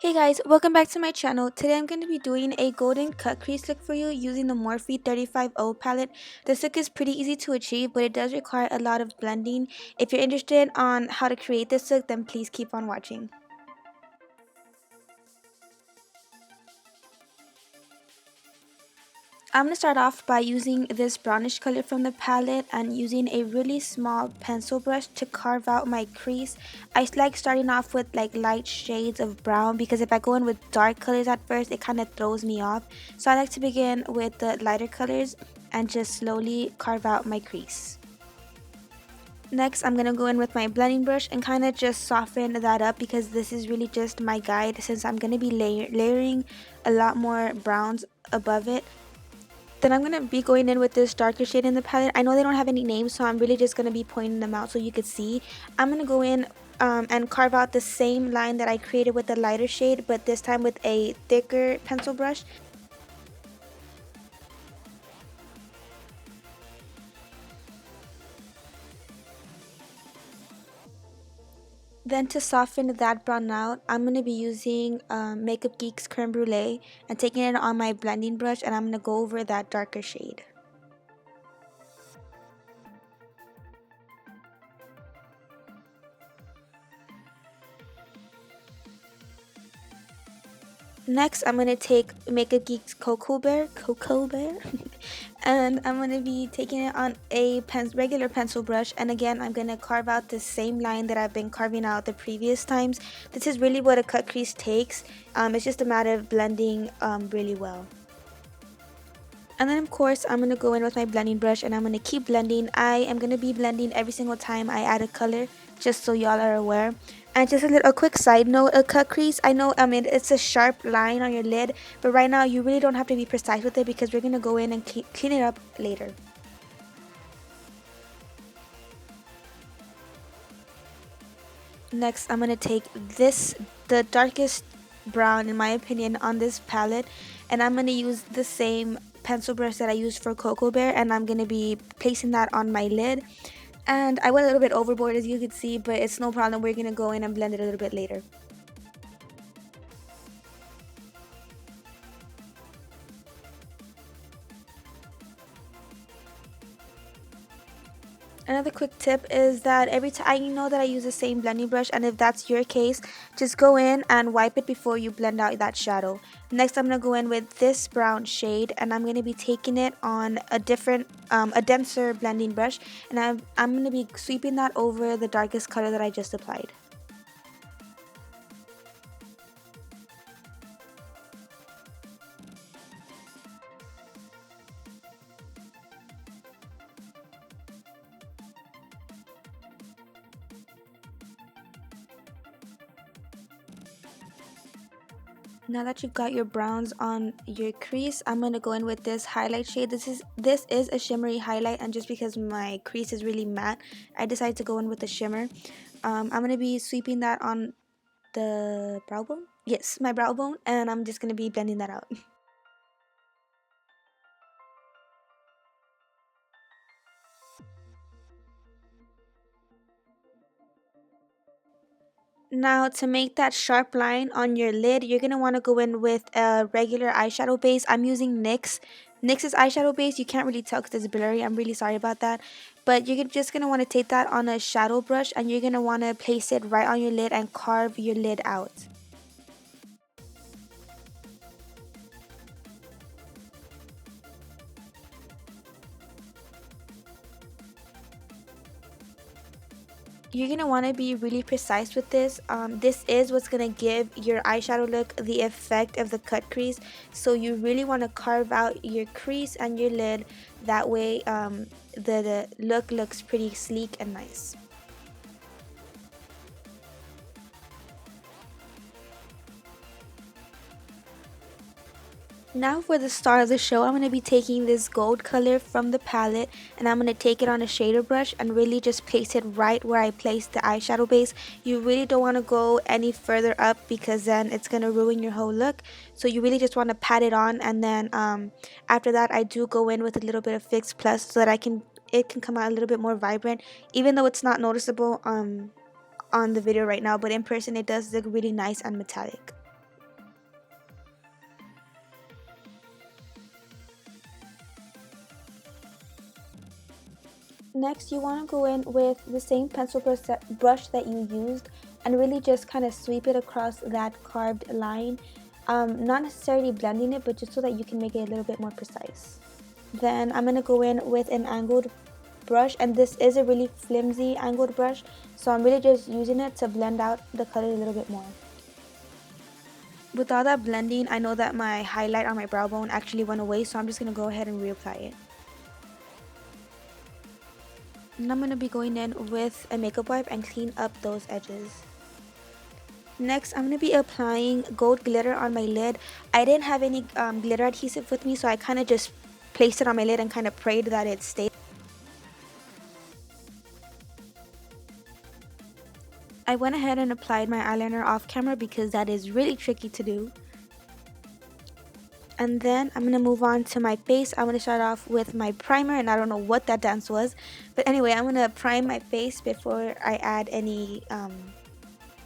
Hey guys, welcome back to my channel. Today I'm going to be doing a golden cut crease look for you using the Morphe 35O palette. This look is pretty easy to achieve, but it does require a lot of blending. If you're interested on how to create this look, then please keep on watching. I'm going to start off by using this brownish color from the palette and using a really small pencil brush to carve out my crease. I like starting off with like light shades of brown because if I go in with dark colors at first, it kind of throws me off. So I like to begin with the lighter colors and just slowly carve out my crease. Next, I'm going to go in with my blending brush and kind of just soften that up because this is really just my guide since I'm going to be layering a lot more browns above it. Then I'm going to be going in with this darker shade in the palette. I know they don't have any names, so I'm really just going to be pointing them out so you could see. I'm going to go in and carve out the same line that I created with the lighter shade, but this time with a thicker pencil brush. Then to soften that brown out, I'm going to be using Makeup Geek's Creme Brûlée and taking it on my blending brush, and I'm going to go over that darker shade. Next, I'm going to take Makeup Geek's Cocoa Bear, and I'm going to be taking it on a regular pencil brush, and again, I'm going to carve out the same line that I've been carving out the previous times. This is really what a cut crease takes. It's just a matter of blending really well. And then of course, I'm going to go in with my blending brush and I'm going to keep blending. I am going to be blending every single time I add a color, just so y'all are aware. And just a quick side note, a cut crease, I mean it's a sharp line on your lid, but right now you really don't have to be precise with it because we're going to go in and clean it up later. Next, I'm going to take the darkest brown in my opinion on this palette, and I'm going to use the same pencil brush that I used for Cocoa Bear, and I'm going to be placing that on my lid. And I went a little bit overboard as you could see, but it's no problem. We're going to go in and blend it a little bit later. Another quick tip is that every time I know that I use the same blending brush, and if that's your case, just go in and wipe it before you blend out that shadow. Next, I'm going to go in with this brown shade, and I'm going to be taking it on a denser blending brush, and I'm going to be sweeping that over the darkest color that I just applied. Now that you've got your browns on your crease, I'm going to go in with this highlight shade. This is a shimmery highlight, and just because my crease is really matte, I decided to go in with a shimmer. I'm going to be sweeping that on the brow bone. Yes, my brow bone, and I'm just going to be blending that out. Now, to make that sharp line on your lid, you're going to want to go in with a regular eyeshadow base. I'm using NYX's eyeshadow base. You can't really tell because it's blurry. I'm really sorry about that. But you're just going to want to take that on a shadow brush, and you're going to want to place it right on your lid and carve your lid out. You're going to want to be really precise with this. This is what's going to give your eyeshadow look the effect of the cut crease. So you really want to carve out your crease and your lid. That way the look looks pretty sleek and nice. Now for the star of the show, I'm going to be taking this gold color from the palette, and I'm going to take it on a shader brush and really just place it right where I placed the eyeshadow base. You really don't want to go any further up because then it's going to ruin your whole look. So you really just want to pat it on, and then after that I do go in with a little bit of Fix Plus so that it can come out a little bit more vibrant, even though it's not noticeable on the video right now, but in person it does look really nice and metallic. Next, you want to go in with the same pencil brush that you used and really just kind of sweep it across that carved line. Not necessarily blending it, but just so that you can make it a little bit more precise. Then I'm going to go in with an angled brush, and this is a really flimsy angled brush, so I'm really just using it to blend out the color a little bit more. With all that blending, I know that my highlight on my brow bone actually went away, so I'm just going to go ahead and reapply it. And I'm going to be going in with a makeup wipe and clean up those edges. Next, I'm going to be applying gold glitter on my lid. I didn't have any glitter adhesive with me, so I kind of just placed it on my lid and kind of prayed that it stayed. I went ahead and applied my eyeliner off camera because that is really tricky to do. And then I'm going to move on to my face. I'm going to start off with my primer, and I don't know what that dance was. But anyway, I'm going to prime my face before I add any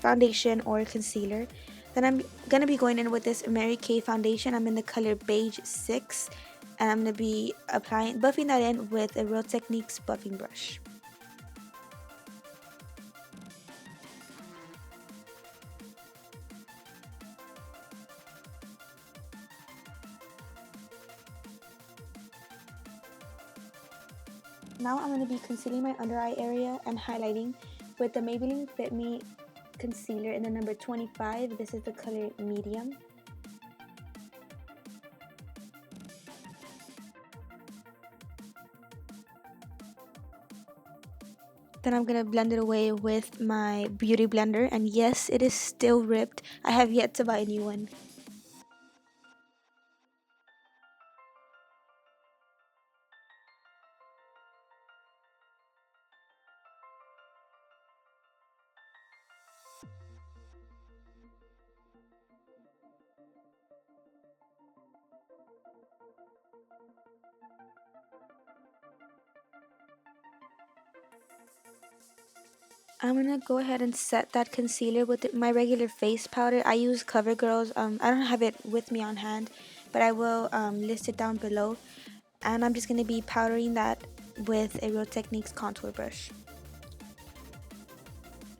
foundation or concealer. Then I'm going to be going in with this Mary Kay foundation. I'm in the color Beige 6. And I'm going to be buffing that in with a Real Techniques buffing brush. Now I'm going to be concealing my under eye area and highlighting with the Maybelline Fit Me concealer in the number 25. This is the color medium. Then I'm going to blend it away with my beauty blender, and yes, it is still ripped. I have yet to buy a new one. I'm gonna go ahead and set that concealer with my regular face powder. I use CoverGirl's. I don't have it with me on hand, but I will list it down below. And I'm just gonna be powdering that with a Real Techniques contour brush.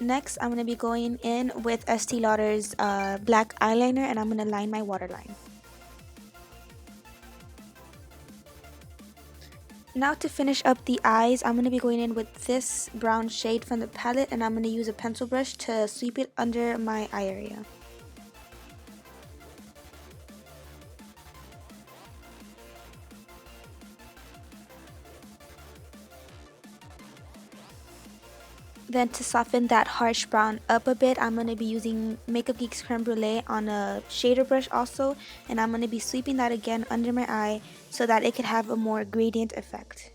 Next, I'm gonna be going in with Estes Lauder's black eyeliner, and I'm gonna line my waterline. Now to finish up the eyes, I'm going to be going in with this brown shade from the palette, and I'm going to use a pencil brush to sweep it under my eye area. Then to soften that harsh brown up a bit, I'm going to be using Makeup Geek's Creme Brûlée on a shader brush also, and I'm going to be sweeping that again under my eye so that it could have a more gradient effect.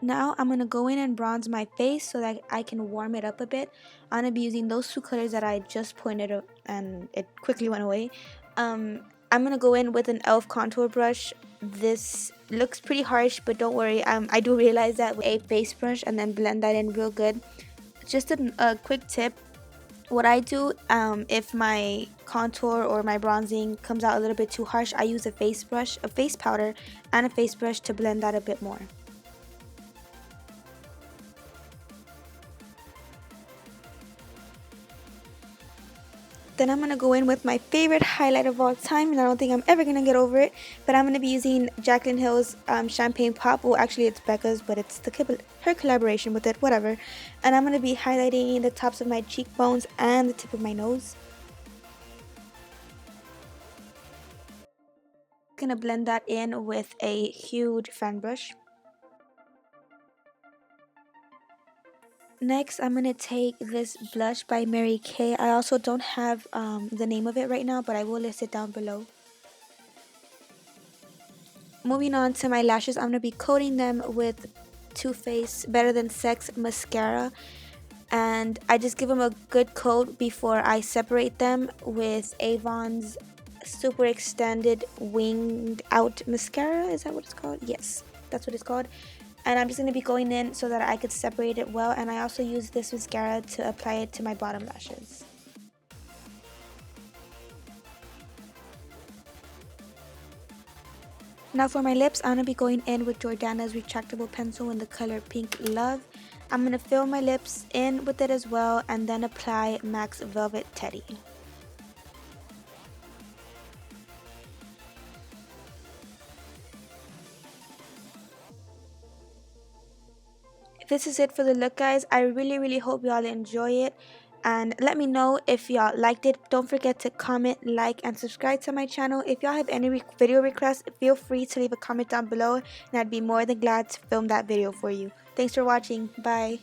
Now I'm going to go in and bronze my face so that I can warm it up a bit. I'm going to be using those two colors that I just pointed out and it quickly went away. I'm going to go in with an e.l.f. contour brush. This looks pretty harsh, but don't worry. I do realize that with a face brush, and then blend that in real good. Just a quick tip. What I do, if my contour or my bronzing comes out a little bit too harsh, I use a face brush, a face powder, and a face brush to blend that a bit more. Then I'm going to go in with my favorite highlight of all time, and I don't think I'm ever going to get over it, but I'm going to be using Jaclyn Hill's Champagne Pop. Well, actually it's Becca's, but it's her collaboration with it, whatever. And I'm going to be highlighting the tops of my cheekbones and the tip of my nose. I'm going to blend that in with a huge fan brush. Next, I'm going to take this blush by Mary Kay. I also don't have the name of it right now, but I will list it down below. Moving on to my lashes, I'm going to be coating them with Too Faced Better Than Sex Mascara. And I just give them a good coat before I separate them with Avon's Super Extended Winged Out Mascara. Is that what it's called? Yes, that's what it's called. And I'm just going to be going in so that I could separate it well. And I also use this mascara to apply it to my bottom lashes. Now for my lips, I'm going to be going in with Jordana's retractable pencil in the color Pink Love. I'm going to fill my lips in with it as well and then apply MAC's Velvet Teddy. This is it for the look, guys. I really hope y'all enjoy it, and let me know if y'all liked it. Don't forget to comment, like, and subscribe to my channel. If y'all have any video requests, feel free to leave a comment down below, and I'd be more than glad to film that video for you. Thanks for watching. Bye.